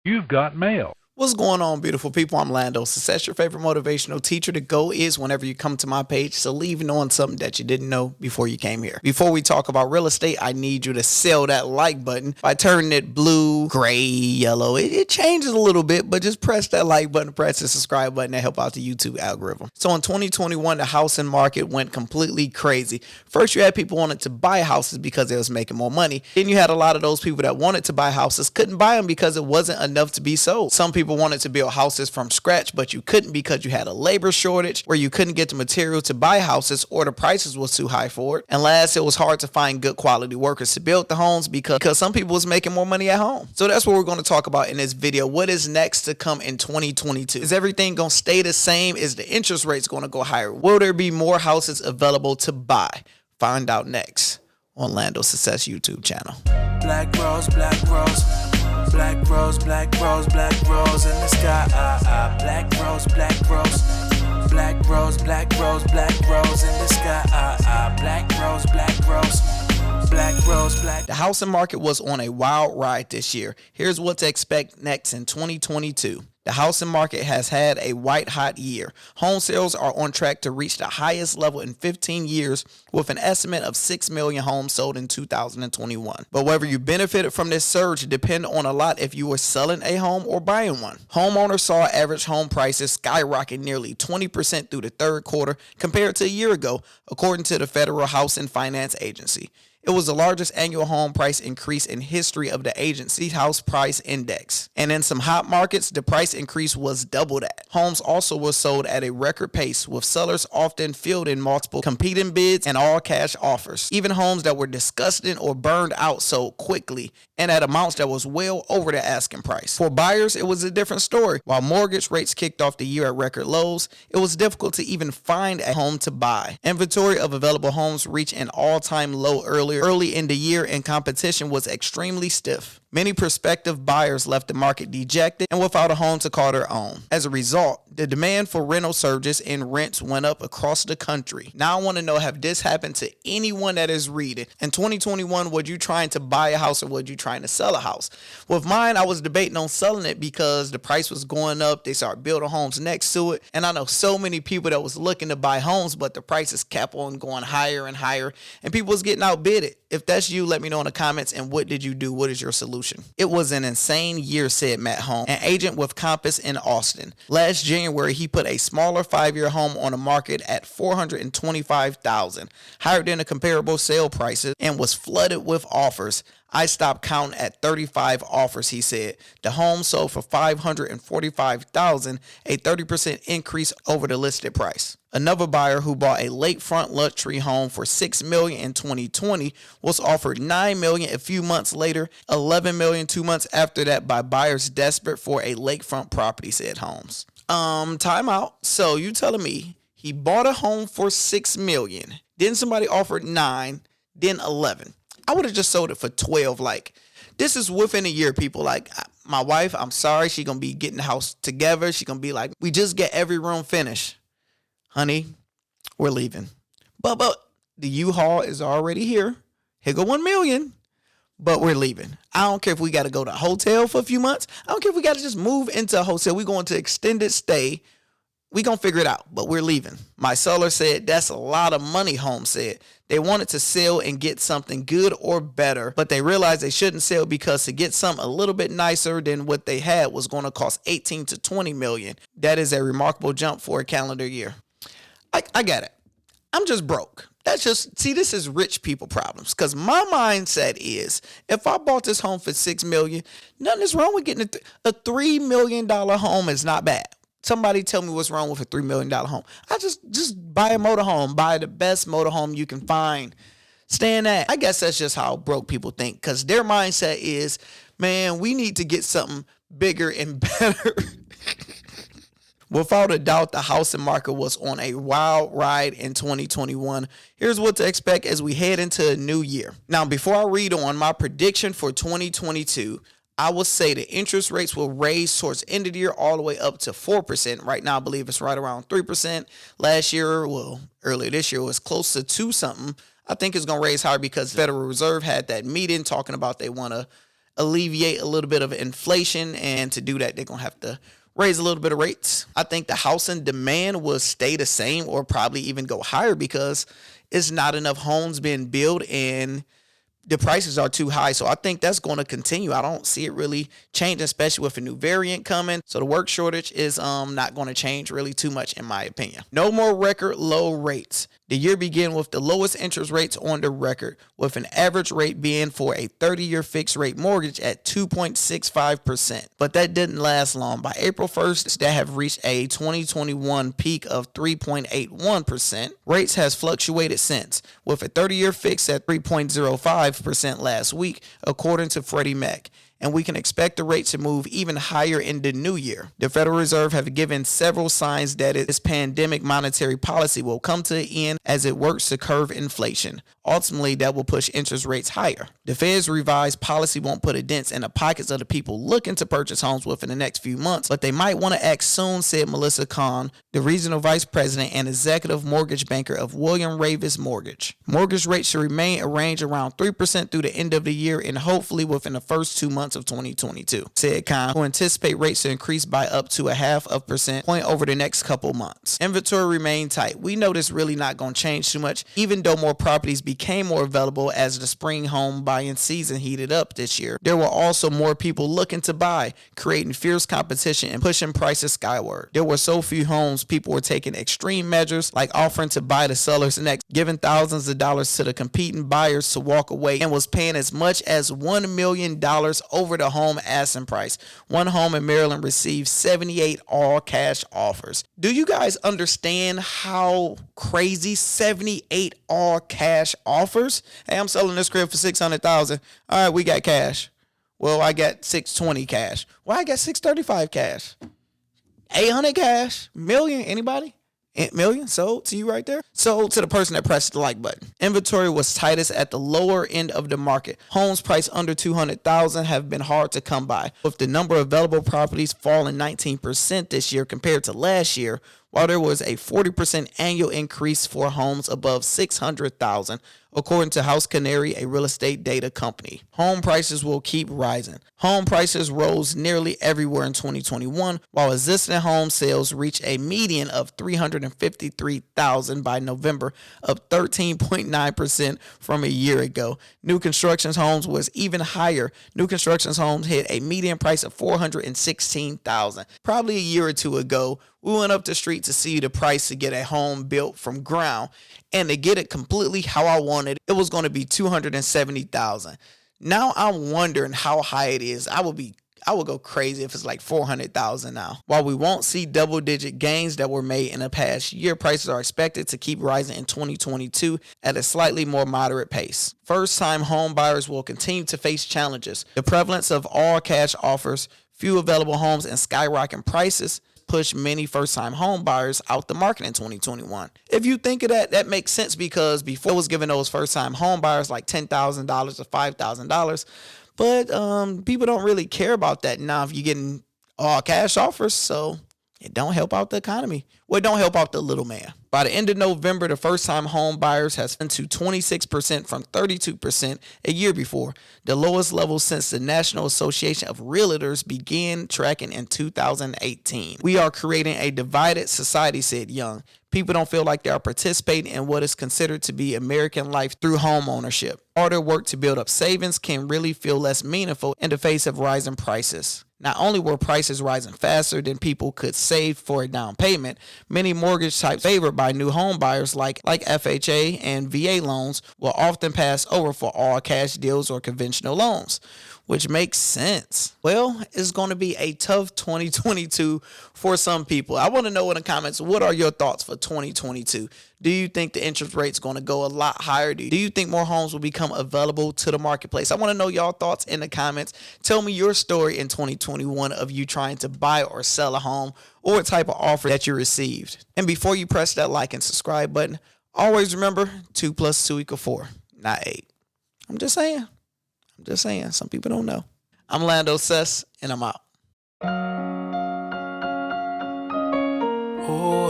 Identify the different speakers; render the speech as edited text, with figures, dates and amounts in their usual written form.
Speaker 1: You've got mail.
Speaker 2: What's going on, beautiful people? I'm Lando. Success, your favorite motivational teacher. The goal is whenever you come to my page to leave knowing something that you didn't know before you came here. Before we talk about real estate, I need you to sell that like button by turning it blue, gray, yellow. It changes a little bit, but just press that like button, press the subscribe button to help out the YouTube algorithm. So in 2021, the housing market went completely crazy. First, you had people wanting to buy houses because they was making more money. Then you had a lot of those people that wanted to buy houses, couldn't buy them because it wasn't enough to be sold. Some people wanted to build houses from scratch, but you couldn't because you had a labor shortage where you couldn't get the material to buy houses or the prices was too high for it. And last, it was hard to find good quality workers to build the homes because some people was making more money at home. So that's what we're going to talk about in this video. What is next to come in 2022? Is everything going to stay the same? Is the interest rates going to go higher? Will there be more houses available to buy? Find out next on Lando's Success YouTube channel.
Speaker 3: Black rose, black rose. Black rose, black rose, black rose in the sky. Black rose, black rose. Black rose, black rose, black rose in the sky. Black rose, black rose. Black rose, black.
Speaker 2: The housing market was on a wild ride this year. Here's what to expect next in 2022. The housing market has had a white hot year. Home sales are on track to reach the highest level in 15 years with an estimate of 6 million homes sold in 2021. But whether you benefited from this surge depends on a lot if you were selling a home or buying one. Homeowners saw average home prices skyrocket nearly 20% through the third quarter compared to a year ago, according to the Federal Housing Finance Agency. It was the largest annual home price increase in history of the agency's house price index. And in some hot markets, the price increase was double that. Homes also were sold at a record pace, with sellers often fielding multiple competing bids and all cash offers. Even homes that were disgusting or burned out sold quickly and at amounts that was well over the asking price. For buyers, it was a different story. While mortgage rates kicked off the year at record lows, it was difficult to even find a home to buy. Inventory of available homes reached an all-time low early in the year, and competition was extremely stiff. Many prospective buyers left the market dejected and without a home to call their own. As a result, the demand for rental surges and rents went up across the country. Now I want to know, have this happened to anyone that is reading? In 2021, were you trying to buy a house or were you trying to sell a house? With mine, I was debating on selling it because the price was going up. They started building homes next to it. And I know so many people that was looking to buy homes, but the prices kept on going higher and higher and people was getting outbidded. If that's you, let me know in the comments. And what did you do? What is your solution? It was an insane year, said Matt Home, an agent with Compass in Austin. Last January, he put a smaller 5-year home on the market at $425,000, higher than the comparable sale prices, and was flooded with offers. I stopped counting at 35 offers, he said. The home sold for $545,000, a 30% increase over the listed price. Another buyer who bought a lakefront luxury home for $6 million in 2020 was offered $9 million a few months later, $11 million 2 months after that by buyers desperate for a lakefront property, said Holmes. Time out. So you telling me he bought a home for $6 million, then somebody offered 9, then 11. I would have just sold it for 12. Like, this is within a year, people. Like, my wife, I'm sorry, she gonna be getting the house together. She gonna be like, we just get every room finished. Honey, we're leaving. But the U-Haul is already here. Here go 1 million. But we're leaving. I don't care if we got to go to a hotel for a few months. I don't care if we got to just move into a hotel. We're going to extended stay. We gonna figure it out, but we're leaving. My seller said that's a lot of money, Holmes said. They wanted to sell and get something good or better, but they realized they shouldn't sell because to get something a little bit nicer than what they had was going to cost 18 to 20 million. That is a remarkable jump for a calendar year. I get it. I'm just broke. That's just, see, this is rich people problems. Because my mindset is, if I bought this home for $6 million, nothing is wrong with getting a $3 million home is not bad. Somebody tell me what's wrong with a $3 million home. I just buy a motorhome. Buy the best motorhome you can find. Stay in that. I guess that's just how broke people think. Because their mindset is, man, we need to get something bigger and better. Without a doubt, the housing market was on a wild ride in 2021. Here's what to expect as we head into a new year. Now, before I read on my prediction for 2022, I will say the interest rates will raise towards the end of the year all the way up to 4%. Right now, I believe it's right around 3%. Last year, well, earlier this year, it was close to 2 something. I think it's going to raise higher because the Federal Reserve had that meeting talking about they want to alleviate a little bit of inflation. And to do that, they're going to have to raise a little bit of rates. I think the housing demand will stay the same or probably even go higher because it's not enough homes being built and the prices are too high. So I think that's going to continue. I don't see it really changing, especially with a new variant coming. So the work shortage is not going to change really too much, in my opinion. No more record low rates. The year began with the lowest interest rates on the record, with an average rate being for a 30-year fixed rate mortgage at 2.65%. But that didn't last long. By April 1st, that have reached a 2021 peak of 3.81%. Rates has fluctuated since, with a 30-year fix at 3.05% last week, according to Freddie Mac. And we can expect the rate to move even higher in the new year. The Federal Reserve have given several signs that its pandemic monetary policy will come to an end as it works to curb inflation. Ultimately, that will push interest rates higher. The Fed's revised policy won't put a dent in the pockets of the people looking to purchase homes within the next few months, but they might want to act soon, said Melissa Kahn, the regional vice president and executive mortgage banker of William Ravis Mortgage. Mortgage rates should remain a range around 3% through the end of the year and hopefully within the first 2 months of 2022, said Kahn, who anticipate rates to increase by up to 0.5% point over the next couple months. Inventory remained tight. We know this really not going to change too much, even though more properties became more available as the spring home buying season heated up this year. There were also more people looking to buy, creating fierce competition and pushing prices skyward. There were so few homes, people were taking extreme measures like offering to buy the sellers next, giving thousands of dollars to the competing buyers to walk away, and was paying as much as $1 million over the home asking price. One home in Maryland received 78 all-cash offers. Do you guys understand how crazy 78 all-cash offers? Hey, I'm selling this crib for $600,000. All right, we got cash. Well, I got $620 cash. Well, I got $635 cash. $800 cash. Million. Anybody? Million sold to you right there. Sold to the person that pressed the like button. Inventory was tightest at the lower end of the market. Homes priced under $200,000 have been hard to come by, with the number of available properties falling 19% this year compared to last year, while there was a 40% annual increase for homes above $600,000, according to House Canary, a real estate data company. Home prices will keep rising. Home prices rose nearly everywhere in 2021, while existing home sales reached a median of $353,000 by November, up 13.9% from a year ago. New construction homes was even higher. New construction homes hit a median price of $416,000. Probably a year or two ago, we went up the street to see the price to get a home built from ground, and to get it completely how I wanted, it was going to be $270,000. Now I'm wondering how high it is. I would go crazy if it's like $400,000 now. While we won't see double-digit gains that were made in the past year, prices are expected to keep rising in 2022 at a slightly more moderate pace. First-time home buyers will continue to face challenges. The prevalence of all cash offers, few available homes, and skyrocketing prices push many first-time home buyers out the market in 2021. If you think of that, that makes sense because before it was giving those first-time home buyers like $10,000 or $5,000, but people don't really care about that now if you're getting all cash offers, so it don't help out the economy. Well, it don't help out the little man. By the end of November, the first-time home buyers has been to 26% from 32% a year before, the lowest level since the National Association of Realtors began tracking in 2018. We are creating a divided society, said Young. People don't feel like they are participating in what is considered to be American life through home ownership. All their work to build up savings can really feel less meaningful in the face of rising prices. Not only were prices rising faster than people could save for a down payment, many mortgage types favored by new home buyers like FHA and VA loans will often pass over for all cash deals or conventional loans, which makes sense. Well, it's going to be a tough 2022 for some people. I want to know in the comments, what are your thoughts for 2022? Do you think the interest rate's going to go a lot higher? Do you think more homes will become available to the marketplace? I want to know y'all thoughts in the comments. Tell me your story in 2021 of you trying to buy or sell a home, or what type of offer that you received. And before you press that like and subscribe button, always remember 2 + 2 = 4, not 8. I'm just saying. Some people don't know. I'm Lando Sess, and I'm out.
Speaker 3: Oh,